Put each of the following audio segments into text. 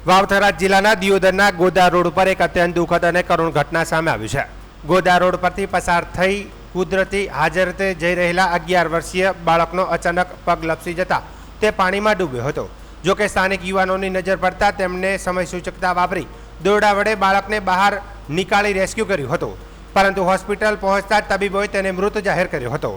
વાવથરા જિલ્લાના દિયોદરના ગોદા રોડ પર એક અત્યંત દુઃખદ અને કરુણ ઘટના સામે આવી છે। ગોદા રોડ પરથી પસાર થઈ કુદરતી હાજરતે જઈ રહેલા 11 વર્ષીય બાળકનો અચાનક પગ લપસી જતા તે પાણીમાં ડૂબ્યો હતો। જો કે સ્થાનિક યુવાનોની નજર પડતા તેમણે સમય સૂચકતા વાપરી દોરડા વડે બાળકને બહાર નીકાળી રેસ્ક્યુ કર્યું હતું, પરંતુ હોસ્પિટલ પહોંચતા જ તબીબોએ તેને મૃત જાહેર કર્યો હતો।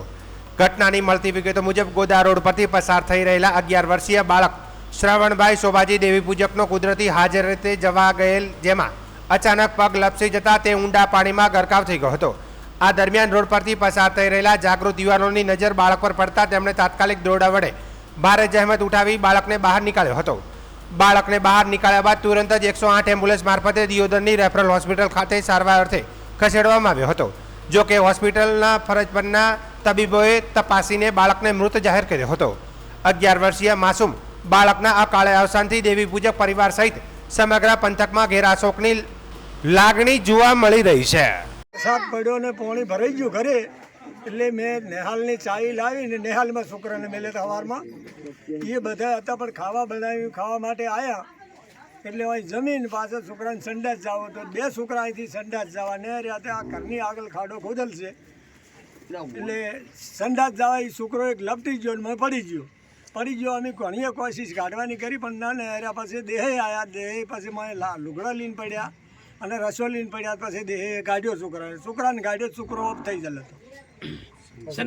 ઘટનાની મળતી વિગતો મુજબ ગોદા રોડ પરથી પસાર થઈ રહેલા 11 વર્ષીય બાળક શ્રવણભાઈ શોભાજી દેવી પૂજકનો કુદરતી હાજરતે જવા ગયેલ, જેમાં અચાનક પગ લપસી જતા તે ઊંડા પાણીમાં ગરકાવ થઈ ગયો હતો। આ દરમિયાન રોડ પરથી પસાર થઈ રહેલા જાગૃત યુવાનોની નજર બાળક પર પડતા તેમણે તાત્કાલિક દોરડા વડે ભારે જહેમત ઉઠાવી બાળકને બહાર નીકાળ્યો હતો। બાળકને બહાર નીકાળ્યા બાદ તુરંત જ 108 એમ્બ્યુલન્સ મારફતે દિયોદરની રેફરલ હોસ્પિટલ ખાતે સારવાર અર્થે ખસેડવામાં આવ્યો હતો। જો કે હોસ્પિટલના ફરજ પરના તબીબોએ તપાસીને બાળકને મૃત જાહેર કર્યો હતો। 11 વર્ષીય માસૂમ બાળકના અકાળે અવસાનથી દેવી પૂજક પરિવાર સહિત સમગ્ર પંથકમાં ઘેરા શોકની લાગણી જોવા મળી રહી છે। વરસાદ પડ્યો ને પાણી ભરાઈ ગયું ઘરે, એટલે મેં નેહાલની ચાવી લાવીને નેહાલમાં છોકરાને મેલે સવારમાં એ બધા હતા, પણ ખાવા બનાવ્યું, ખાવા માટે આવ્યા એટલે અહીં જમીન પાછળ છોકરાને સંડાસ જાવ તો 2 છોકરા અહીંથી સંડાસ જવા ને રહ્યા, આ ઘરની આગળ ખાડો ખોદેલ છે એટલે સંડાસ જવા એ છોકરો એક લપટી ગયો ને પડી ગયો। અમે ઘણી કોશિશ કાઢવાની કરી પણ ના એના પાસે દેહે આવ્યા, દેહે પછી મને લુગડા લઈને પડ્યા અને રસો લઈને પડ્યા, પછી દેહે કાઢ્યો છોકરાને ગાઢ્યો, છોકરો ઓફ થઈ ગયેલો હતો।